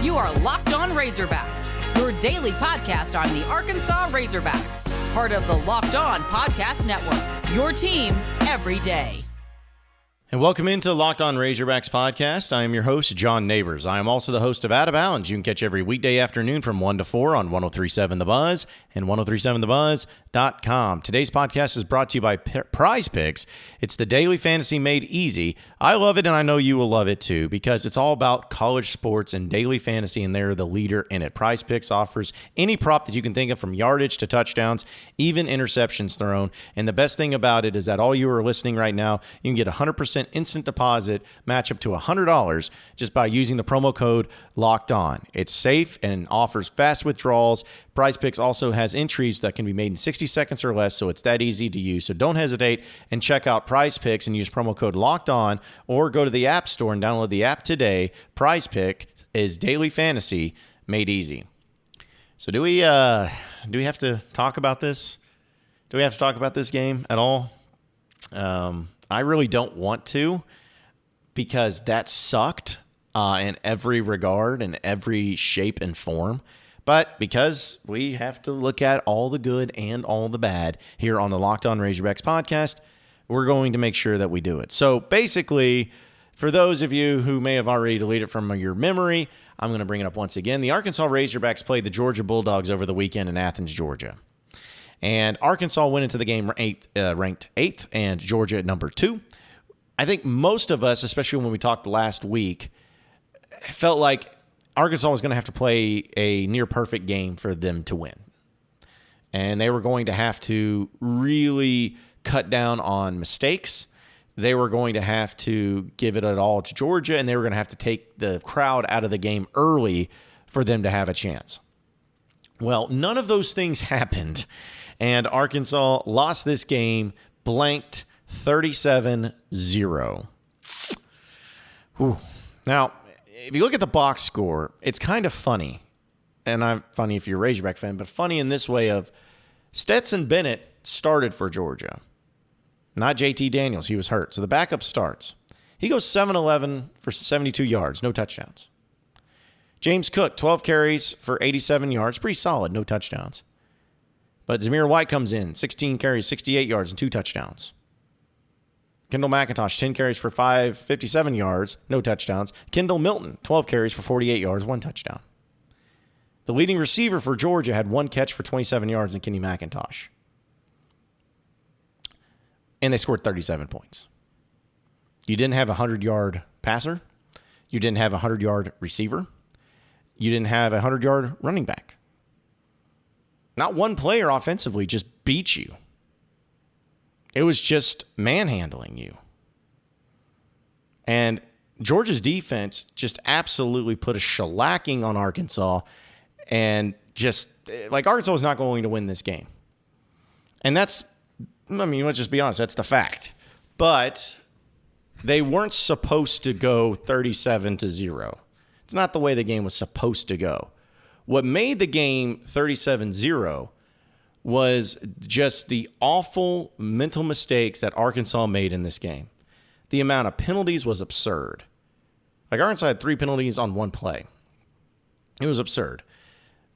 You are Locked On Razorbacks, your daily podcast on the Arkansas Razorbacks, part of the Locked On Podcast Network, your team every day. And welcome into Locked On Razorbacks podcast. I am your host, John Nabors. I am also the host of Out of Bounds. You can catch every weekday afternoon from 1 to 4 on 103.7 The Buzz and 103.7thebuzz.com. Today's podcast is brought to you by Prize Picks. It's the daily fantasy made easy. I love it, and I know you will love it too, because it's all about college sports and daily fantasy, and they're the leader in it. Prize Picks offers any prop that you can think of, from yardage to touchdowns, even interceptions thrown. And the best thing about it is that all you are listening right now, you can get 100% instant deposit match up to $100 just by using the promo code Locked On. It's safe and offers fast withdrawals. Prize Picks also has entries that can be made in 60 seconds or less, so it's that easy to use. So don't hesitate and check out Prize Picks and use promo code Locked On, or go to the App Store and download the app today. Prize Pick is daily fantasy made easy. So do we have to talk about this? Do we have to talk about this game at all? I really don't want to, because that sucked in every regard, in every shape and form. But because we have to look at all the good and all the bad here on the Locked On Razorbacks podcast, we're going to make sure that we do it. So basically, for those of you who may have already deleted it from your memory, I'm going to bring it up once again. The Arkansas Razorbacks played the Georgia Bulldogs over the weekend in Athens, Georgia. And Arkansas went into the game ranked 8th and Georgia at number 2. I think most of us, especially when we talked last week, felt like Arkansas was going to have to play a near-perfect game for them to win. And they were going to have to really cut down on mistakes. They were going to have to give it all to Georgia, and they were going to have to take the crowd out of the game early for them to have a chance. Well, none of those things happened. And Arkansas lost this game, blanked 37-0. Now, if you look at the box score, it's kind of funny. And I'm funny if you're a Razorback fan, but funny in this way of Stetson Bennett started for Georgia. Not JT Daniels. He was hurt. So the backup starts. He goes 7-11 for 72 yards, no touchdowns. James Cook, 12 carries for 87 yards. Pretty solid, no touchdowns. But Zamir White comes in, 16 carries, 68 yards, and 2 touchdowns. Kendall McIntosh, 10 carries for 57 yards, no touchdowns. Kendall Milton, 12 carries for 48 yards, 1 touchdown. The leading receiver for Georgia had 1 catch for 27 yards in Kenny McIntosh. And they scored 37 points. You didn't have a 100-yard passer. You didn't have a 100-yard receiver. You didn't have a 100-yard running back. Not one player offensively just beat you. It was just manhandling you. And Georgia's defense just absolutely put a shellacking on Arkansas, and just like Arkansas was not going to win this game. And let's just be honest, that's the fact. But they weren't supposed to go 37-0. It's not the way the game was supposed to go. What made the game 37-0 was just the awful mental mistakes that Arkansas made in this game. The amount of penalties was absurd. Like, Arkansas had 3 penalties on 1 play. It was absurd.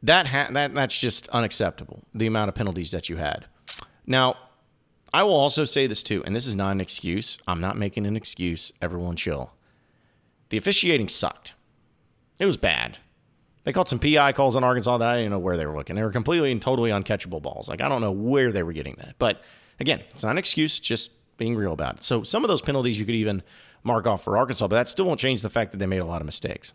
That's just unacceptable, the amount of penalties that you had. Now, I will also say this too, and this is not an excuse. I'm not making an excuse. Everyone chill. The officiating sucked. It was bad. They called some PI calls on Arkansas that I didn't know where they were looking. They were completely and totally uncatchable balls. Like, I don't know where they were getting that. But, again, it's not an excuse, just being real about it. So some of those penalties you could even mark off for Arkansas, but that still won't change the fact that they made a lot of mistakes.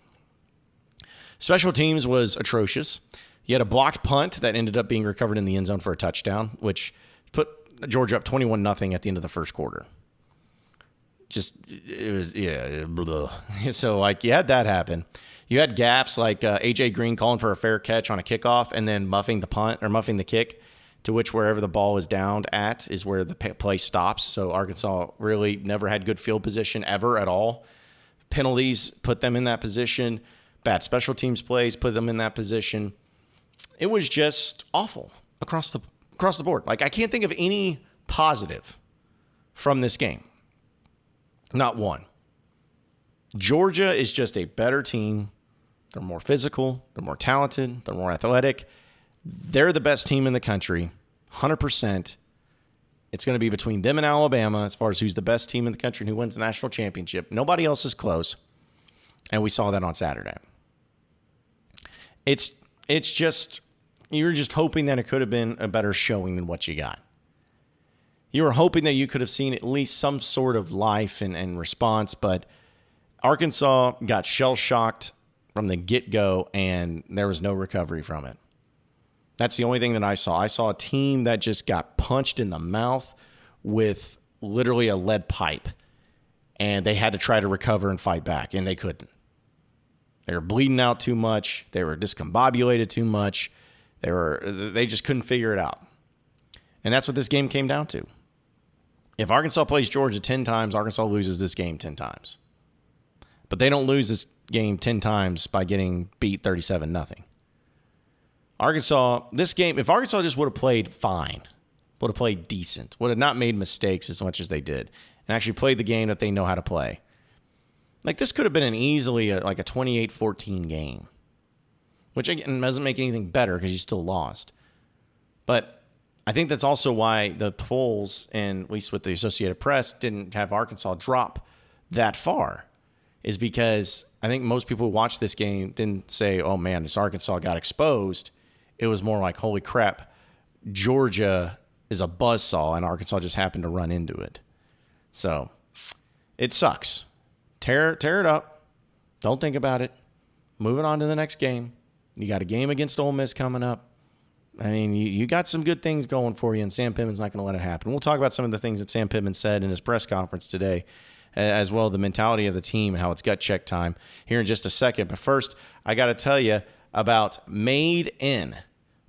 Special teams was atrocious. You had a blocked punt that ended up being recovered in the end zone for a touchdown, which put Georgia up 21-0 at the end of the first quarter. So, you had that happen. You had gaffes like A.J. Green calling for a fair catch on a kickoff and then muffing the kick, to which wherever the ball is downed at is where the play stops. So Arkansas really never had good field position ever at all. Penalties put them in that position. Bad special teams plays put them in that position. It was just awful across the board. Like, I can't think of any positive from this game. Not one. Georgia is just a better team They're more physical. They're more talented. They're more athletic. They're the best team in the country, 100%. It's going to be between them and Alabama as far as who's the best team in the country and who wins the national championship. Nobody else is close, and we saw that on Saturday. It's just, you're just hoping that it could have been a better showing than what you got. You were hoping that you could have seen at least some sort of life and response, but Arkansas got shell-shocked from the get-go, and there was no recovery from it. That's the only thing that I saw. I saw a team that just got punched in the mouth with literally a lead pipe, and they had to try to recover and fight back, and they couldn't. They were bleeding out too much. They were discombobulated too much. They just couldn't figure it out. And that's what this game came down to. If Arkansas plays Georgia 10 times, Arkansas loses this game 10 times. But they don't lose this game 10 times by getting beat 37-0. Arkansas, this game, if Arkansas just would have played fine, would have played decent, would have not made mistakes as much as they did, and actually played the game that they know how to play, like this could have been easily a 28-14 game, which again doesn't make anything better because you still lost. But I think that's also why the polls, and at least with the Associated Press, didn't have Arkansas drop that far, is because I think most people who watched this game didn't say, oh man, this Arkansas got exposed. It was more like, holy crap, Georgia is a buzzsaw, and Arkansas just happened to run into it. So it sucks. Tear it up. Don't think about it. Moving on to the next game. You got a game against Ole Miss coming up. I mean, you got some good things going for you, and Sam Pittman's not going to let it happen. We'll talk about some of the things that Sam Pittman said in his press conference today, as well as the mentality of the team and how it's gut check time here in just a second. But first, I got to tell you about Made In.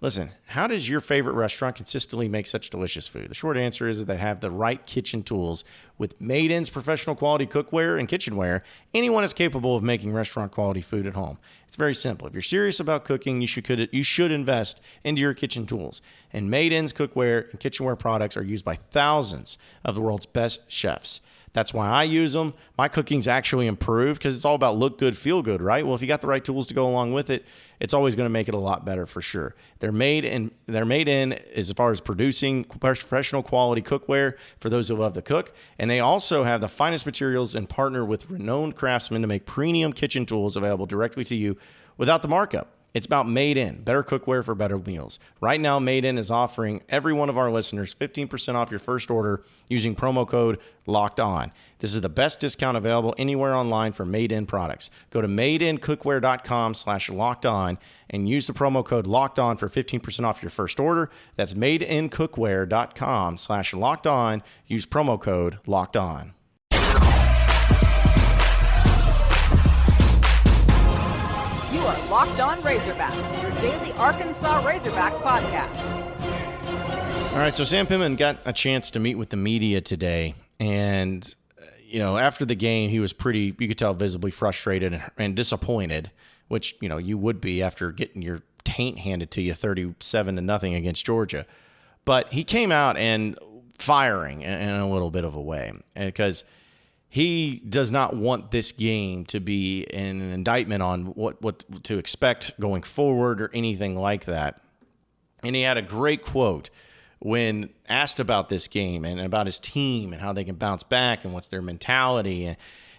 Listen, how does your favorite restaurant consistently make such delicious food? The short answer is that they have the right kitchen tools. With Made In's professional quality cookware and kitchenware, anyone is capable of making restaurant quality food at home. It's very simple. If you're serious about cooking, you should invest into your kitchen tools. And Made In's cookware and kitchenware products are used by thousands of the world's best chefs. That's why I use them. My cooking's actually improved because it's all about look good, feel good, right? Well, if you got the right tools to go along with it, it's always going to make it a lot better for sure. They're made in as far as producing professional quality cookware for those who love to cook. And they also have the finest materials and partner with renowned craftsmen to make premium kitchen tools available directly to you without the markup. It's about Made In, better cookware for better meals. Right now, Made In is offering every one of our listeners 15% off your first order using promo code LOCKEDON. This is the best discount available anywhere online for Made In products. Go to madeincookware.com/lockedon and use the promo code LOCKEDON for 15% off your first order. That's madeincookware.com/lockedon. Use promo code LOCKEDON. You are Locked On Razorbacks, your daily Arkansas Razorbacks podcast. All right, so Sam Pittman got a chance to meet with the media today, and after the game, he was you could tell, visibly frustrated and disappointed, which you would be after getting your taint handed to you 37-0 against Georgia. But he came out and firing in a little bit of a way, because he does not want this game to be an indictment on what to expect going forward or anything like that. And he had a great quote when asked about this game and about his team and how they can bounce back and what's their mentality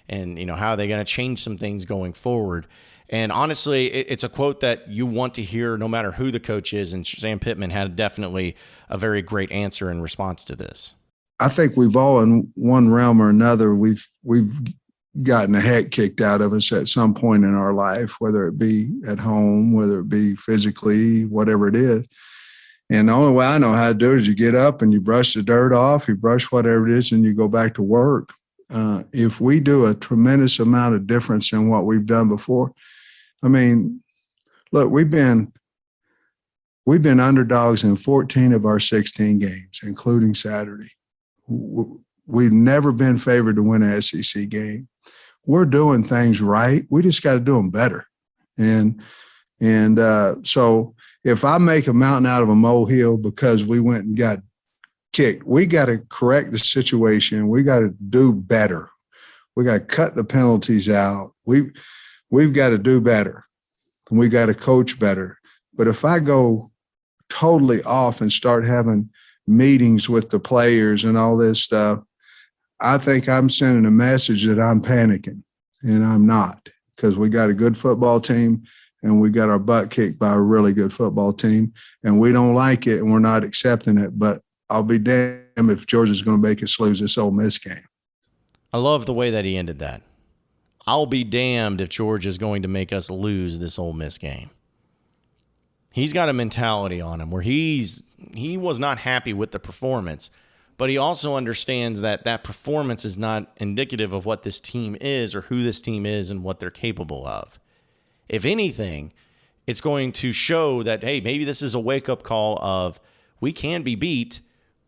and how they're going to change some things going forward. And honestly, it's a quote that you want to hear no matter who the coach is. And Sam Pittman had definitely a very great answer in response to this. I think we've all, in one realm or another, we've gotten the heck kicked out of us at some point in our life, whether it be at home, whether it be physically, whatever it is. And the only way I know how to do it is you get up and you brush the dirt off, you brush whatever it is, and you go back to work. If we do a tremendous amount of difference in what we've done before, I mean, look, we've been underdogs in 14 of our 16 games, including Saturday. We've never been favored to win an SEC game. We're doing things right. We just got to do them better. And so if I make a mountain out of a molehill because we went and got kicked, we got to correct the situation. We got to do better. We got to cut the penalties out. We've got to do better. and we got to coach better. But if I go totally off and start having meetings with the players and all this stuff, I think I'm sending a message that I'm panicking, and I'm not, because we got a good football team and we got our butt kicked by a really good football team, and we don't like it and we're not accepting it. But I'll be damned if Georgia's going to make us lose this Ole Miss game. I love the way that he ended that. I'll be damned if Georgia's going to make us lose this Ole Miss game. He's got a mentality on him where he was not happy with the performance, but he also understands that that performance is not indicative of what this team is or who this team is and what they're capable of. If anything, it's going to show that, hey, maybe this is a wake-up call of we can be beat,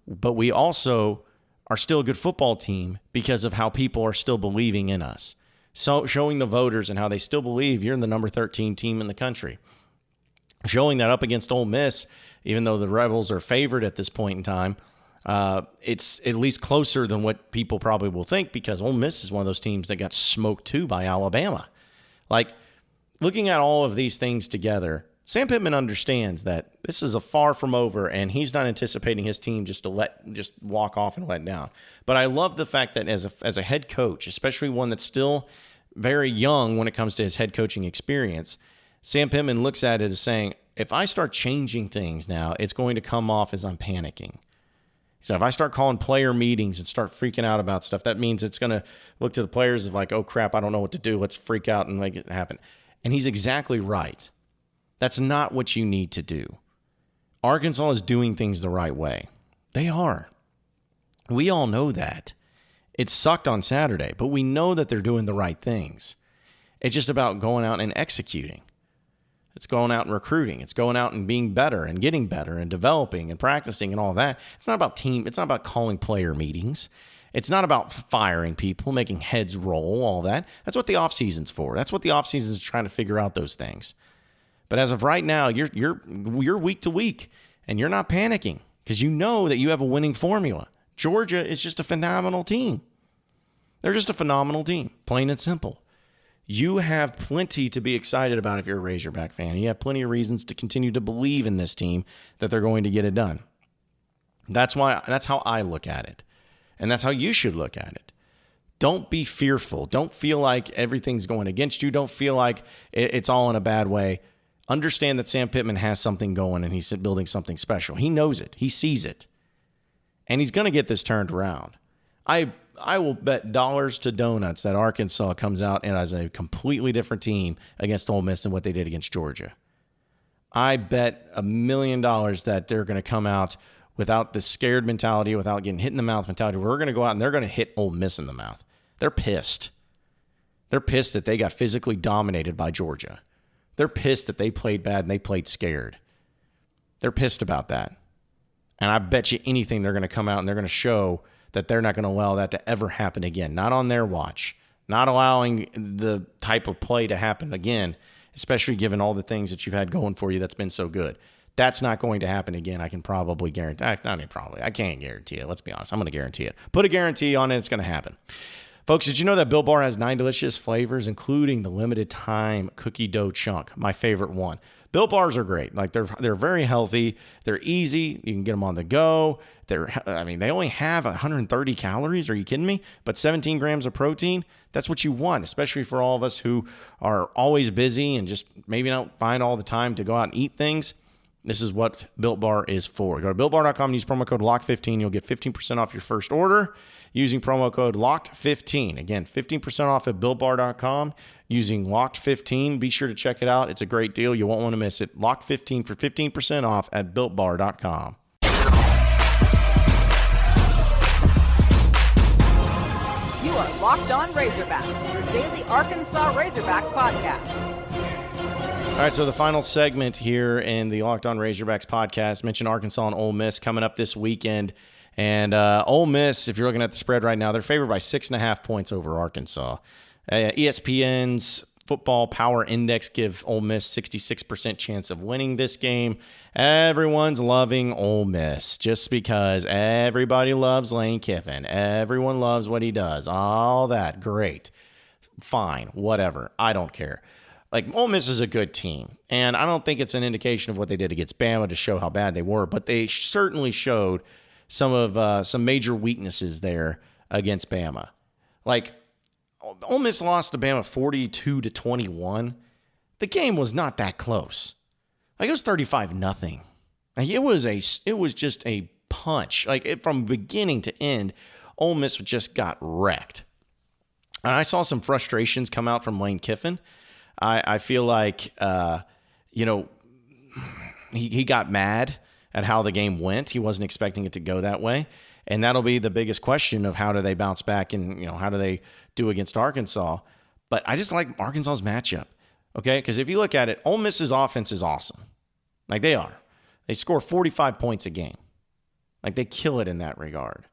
but we also are still a good football team because of how people are still believing in us. So showing the voters and how they still believe you're the number 13 team in the country. Showing that up against Ole Miss, even though the Rebels are favored at this point in time, it's at least closer than what people probably will think, because Ole Miss is one of those teams that got smoked too by Alabama. Like, looking at all of these things together, Sam Pittman understands that this is a far from over, and he's not anticipating his team just walk off and let down. But I love the fact that as a head coach, especially one that's still very young when it comes to his head coaching experience, Sam Pittman looks at it as saying, if I start changing things now, it's going to come off as I'm panicking. So if I start calling player meetings and start freaking out about stuff, that means it's going to look to the players of like, oh, crap, I don't know what to do. Let's freak out and make it happen. And he's exactly right. That's not what you need to do. Arkansas is doing things the right way. They are. We all know that. It sucked on Saturday, but we know that they're doing the right things. It's just about going out and executing. It's going out and recruiting. It's going out and being better and getting better and developing and practicing and all that. It's not about team. It's not about calling player meetings. It's not about firing people, making heads roll, all that. That's what the offseason's for. That's what the offseason is trying to figure out those things. But as of right now, you're week to week, and you're not panicking because you know that you have a winning formula. Georgia is just a phenomenal team. They're just a phenomenal team, plain and simple. You have plenty to be excited about if you're a Razorback fan. You have plenty of reasons to continue to believe in this team that they're going to get it done. That's how I look at it. And that's how you should look at it. Don't be fearful. Don't feel like everything's going against you. Don't feel like it's all in a bad way. Understand that Sam Pittman has something going and he's building something special. He knows it. He sees it. And he's going to get this turned around. I will bet dollars to donuts that Arkansas comes out and as a completely different team against Ole Miss than what they did against Georgia. I bet $1 million that they're going to come out without the scared mentality, without getting hit in the mouth mentality. We're going to go out and they're going to hit Ole Miss in the mouth. They're pissed. They're pissed that they got physically dominated by Georgia. They're pissed that they played bad and they played scared. They're pissed about that. And I bet you anything they're going to come out and they're going to show that they're not going to allow that to ever happen again. Not on their watch. Not allowing the type of play to happen again, especially given all the things that you've had going for you that's been so good. That's not going to happen again. I can probably guarantee. I can't guarantee it. Let's be honest. I'm going to guarantee it. Put a guarantee on it. It's going to happen. Folks, did you know that Built Bar has 9 delicious flavors, including the limited time cookie dough chunk, my favorite one? Built Bars are great. Like they're very healthy. They're easy. You can get them on the go. They only have 130 calories. Are you kidding me? But 17 grams of protein. That's what you want, especially for all of us who are always busy and just maybe don't find all the time to go out and eat things. This is what Built Bar is for. Go to BuiltBar.com and use promo code LOCK15. You'll get 15% off your first order using promo code LOCKED15. Again, 15% off at BuiltBar.com using LOCKED15. Be sure to check it out. It's a great deal. You won't want to miss it. LOCKED15 for 15% off at BuiltBar.com. You are Locked On Razorbacks, your daily Arkansas Razorbacks podcast. All right, so the final segment here in the Locked On Razorbacks podcast, mentioned Arkansas and Ole Miss coming up this weekend. And Ole Miss, if you're looking at the spread right now, they're favored by 6.5 points over Arkansas. ESPN's Football Power Index give Ole Miss 66% chance of winning this game. Everyone's loving Ole Miss just because everybody loves Lane Kiffin. Everyone loves what he does. All that. Great. Fine. Whatever. I don't care. Like, Ole Miss is a good team, and I don't think it's an indication of what they did against Bama to show how bad they were, but they certainly showed some major weaknesses there against Bama. Like, Ole Miss lost to Bama 42-21. The game was not that close. Like, it was 35-0. Like, it was just a punch. Like, from beginning to end, Ole Miss just got wrecked. And I saw some frustrations come out from Lane Kiffin. I feel like, he got mad at how the game went. He wasn't expecting it to go that way. And that'll be the biggest question of how do they bounce back and, how do they do against Arkansas. But I just like Arkansas's matchup, okay? Because if you look at it, Ole Miss's offense is awesome. Like, they are. They score 45 points a game. Like, they kill it in that regard.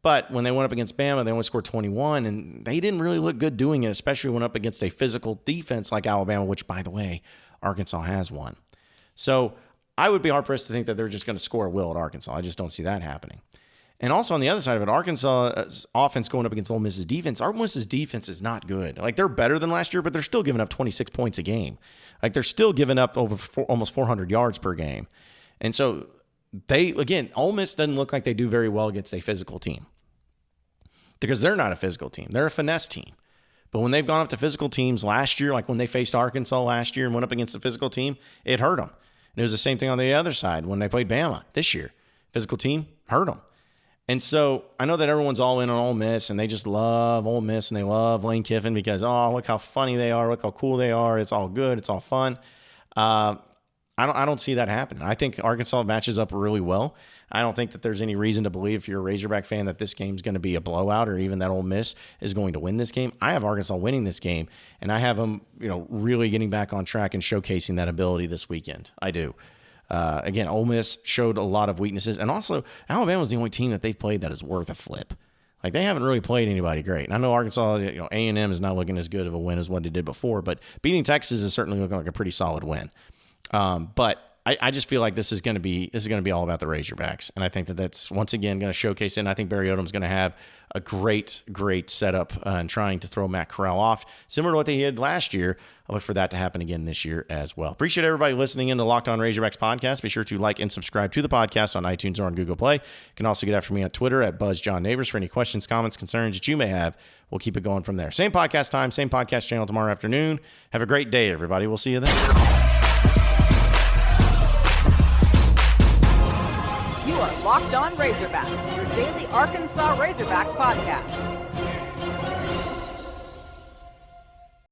But when they went up against Bama, they only scored 21, and they didn't really look good doing it, especially when up against a physical defense like Alabama, which, by the way, Arkansas has one. So I would be hard-pressed to think that they're just going to score at will at Arkansas. I just don't see that happening. And also on the other side of it, Arkansas' offense going up against Ole Miss's defense, Ole Miss's defense is not good. Like, they're better than last year, but they're still giving up 26 points a game. Like, they're still giving up almost 400 yards per game. And so Ole Miss doesn't look like they do very well against a physical team because they're not a physical team. They're a finesse team. But when they've gone up to physical teams last year, like when they faced Arkansas last year and went up against a physical team, it hurt them. And it was the same thing on the other side when they played Bama this year. Physical team hurt them. And so I know that everyone's all in on Ole Miss, and they just love Ole Miss, and they love Lane Kiffin because, oh, look how funny they are, look how cool they are, it's all good, it's all fun. I don't see that happening. I think Arkansas matches up really well. I don't think that there's any reason to believe, if you're a Razorback fan, that this game's going to be a blowout or even that Ole Miss is going to win this game. I have Arkansas winning this game, and I have them, really getting back on track and showcasing that ability this weekend. I do. Again, Ole Miss showed a lot of weaknesses, and also Alabama was the only team that they've played that is worth a flip. Like, they haven't really played anybody great. And I know Arkansas, A&M is not looking as good of a win as what they did before, but beating Texas is certainly looking like a pretty solid win. But I just feel like this is going to be all about the Razorbacks, and I think that's once again going to showcase it. And I think Barry Odom's going to have a great setup in trying to throw Matt Corral off, similar to what they did last year. I look for that to happen again this year as well. Appreciate everybody listening in to Locked On Razorbacks podcast. Be sure to like and subscribe to the podcast on iTunes or on Google Play. You can also get after me on Twitter at @BuzzJohnNabors for any questions, comments, concerns that you may have. We'll keep it going from there. Same podcast time, same podcast channel tomorrow afternoon. Have a great day, everybody. We'll see you then. You are Locked On Razorbacks, your daily Arkansas Razorbacks podcast.